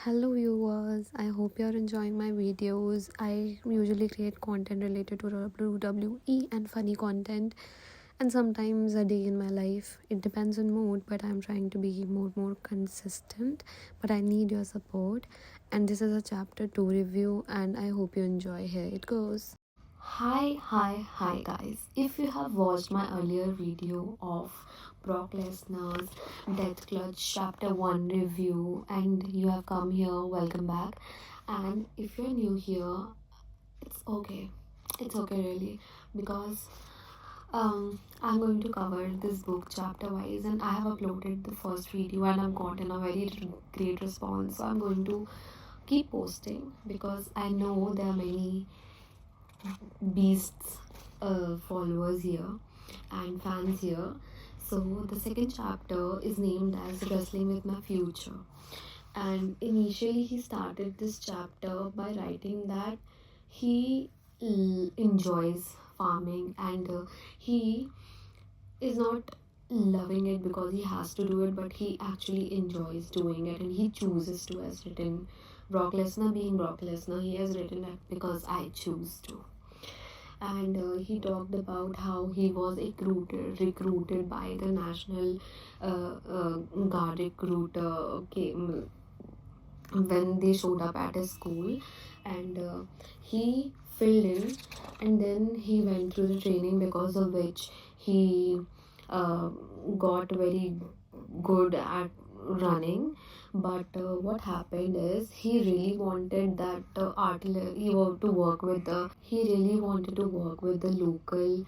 Hello viewers, I hope you're enjoying my videos. I usually create content related to WWE and funny content and sometimes a day in my life. It depends on mood, but I'm trying to be more consistent. But I need your support. And this is a chapter 2 review and I hope you enjoy. Here it goes. Hi guys. If you have watched my earlier video of Brock Lesnar's Deathclutch Chapter 1 review and you have come here, welcome back. And if you're new here, it's okay. It's okay really because I'm going to cover this book chapter wise and I have uploaded the first video and I've gotten a very great response. So I'm going to keep posting because I know there are many beasts followers here and fans here. So the second chapter is named as Wrestling with My Future. And initially he started this chapter by writing that he enjoys farming and he is not loving it because he has to do it, but he actually enjoys doing it and he chooses to, as written. Brock Lesnar being Brock Lesnar, he has written that because I choose to. And he talked about how he was recruited by the National Guard recruiter came when they showed up at his school, and he filled in, and then he went through the training because of which he uh, got very good at running. But what happened is he really wanted that artillery to work with the he really wanted to work with the local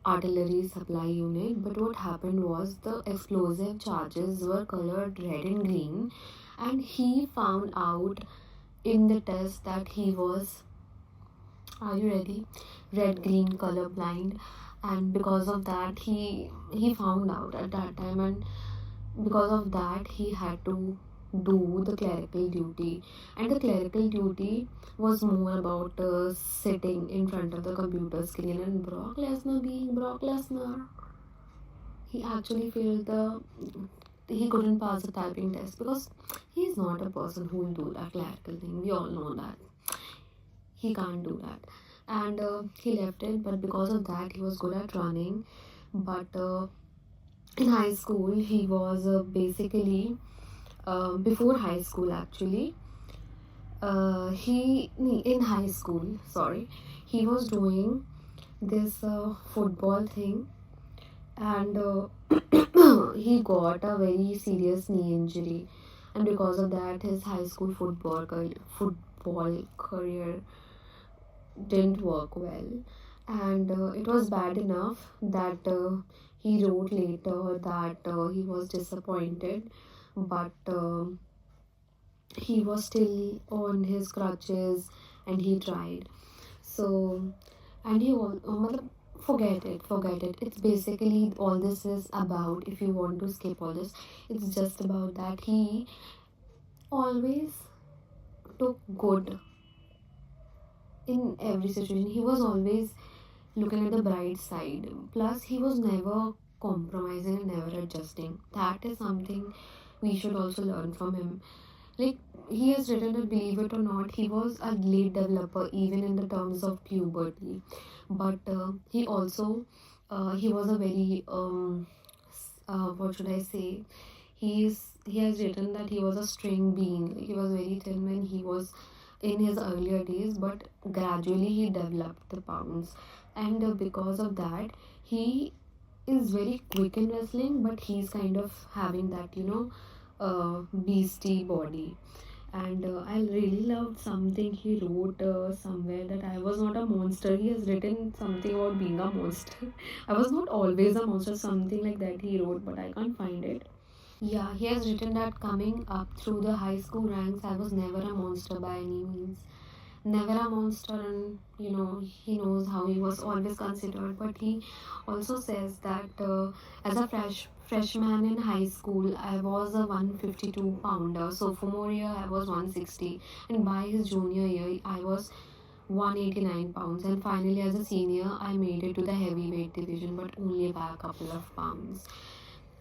artillery supply unit. But what happened was the explosive charges were colored red and green, and he found out in the test that he was, are you ready, red green color blind. And because of that he found out at that time, and because of that he had to do the clerical duty. And the clerical duty was more about sitting in front of the computer screen. And Brock Lesnar being Brock Lesnar, he actually failed the he couldn't pass the typing test because he's not a person who will do that clerical thing. We all know that he can't do that. And he left it, but because of that he was good at running. But in high school he was basically before high school actually, he in high school, sorry, he was doing this football thing. And he got a very serious knee injury, and because of that his high school football career didn't work well. And it was bad enough that he wrote later that he was disappointed, but he was still on his crutches and he tried. So, and forget it. It's basically all this is about. If you want to skip all this, it's just about that he always took good in every situation. He was always looking at the bright side. Plus, he was never compromising and never adjusting. That is something we should also learn from him. Like, he has written that, believe it or not, he was a late developer even in the terms of puberty. But he also he was a very what should I say? He has written that he was a string bean. Like, he was very thin when he was in his earlier days, but gradually he developed the pounds. And because of that, he is very quick in wrestling, but he's kind of having that, beastie body. And I really loved something he wrote somewhere, that I was not a monster. He has written something about being a monster. I was not always a monster, something like that he wrote, but I can't find it. Yeah, he has written that coming up through the high school ranks, I was never a monster by any means. Never a monster, and he knows how he was always considered. But he also says that as a freshman in high school, I was a 152 pounder. Sophomore year, I was 160, and by his junior year, I was 189 pounds. And finally, as a senior, I made it to the heavyweight division, but only by a couple of pounds.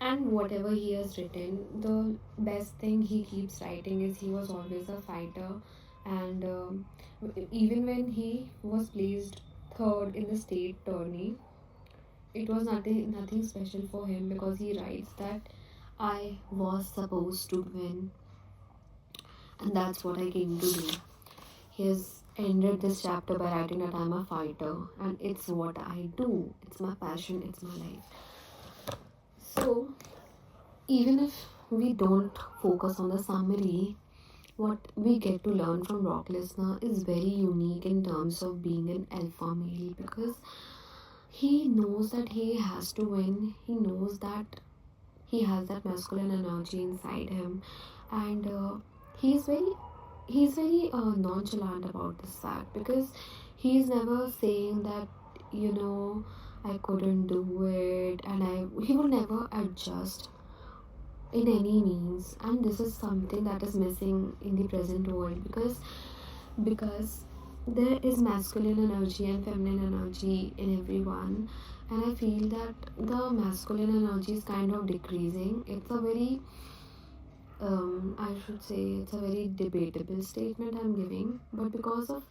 And whatever he has written, the best thing he keeps writing is he was always a fighter. And even when he was placed third in the state tourney, it was nothing special for him, because he writes that I was supposed to win, and that's what I came to do. He has ended this chapter by writing that I'm a fighter, and it's what I do. It's my passion, it's my life. So, even if we don't focus on the summary, what we get to learn from Brock Lesnar is very unique in terms of being an alpha male, because he knows that he has to win. He knows that he has that masculine energy inside him, and he's very nonchalant about this fact, because he's never saying that, I couldn't do it, and he will never adjust in any means. And this is something that is missing in the present world, because there is masculine energy and feminine energy in everyone, and I feel that the masculine energy is kind of decreasing. It's a very I should say it's a very debatable statement I'm giving, but because of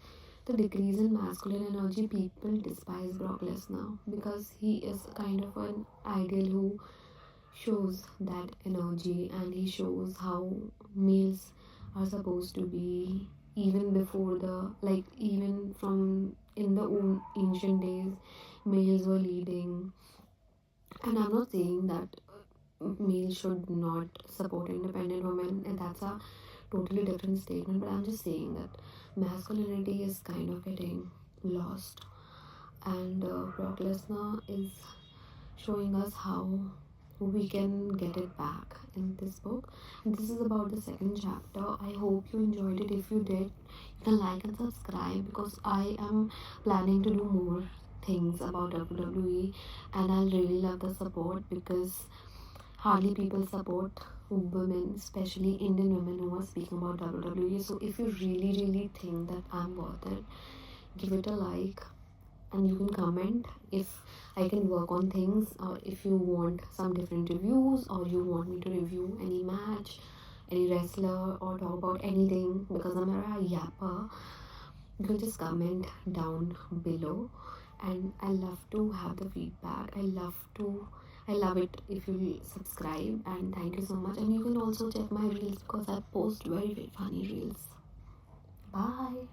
the decrease in masculine energy, people despise Brock Lesnar, because he is kind of an ideal who shows that energy, and he shows how males are supposed to be, even before the, like, even from in the old ancient days, males were leading. And I'm not saying that males should not support independent women, and that's a totally different statement, but I'm just saying that masculinity is kind of getting lost, and Brock Lesnar is showing us how we can get it back in this book. And this is about the second chapter. I hope you enjoyed it. If you did, you can like and subscribe, because I am planning to do more things about WWE, and I'll really love the support, because hardly people support women, especially Indian women who are speaking about WWE. So if you really think that I'm worth it, give it a like, and you can comment if I can work on things, or if you want some different reviews, or you want me to review any match, any wrestler, or talk about anything, because I'm a yapper. You can just comment down below, and I love to have the feedback. I love it if you subscribe, and thank you so much. And you can also check my reels, because I post very funny reels. Bye.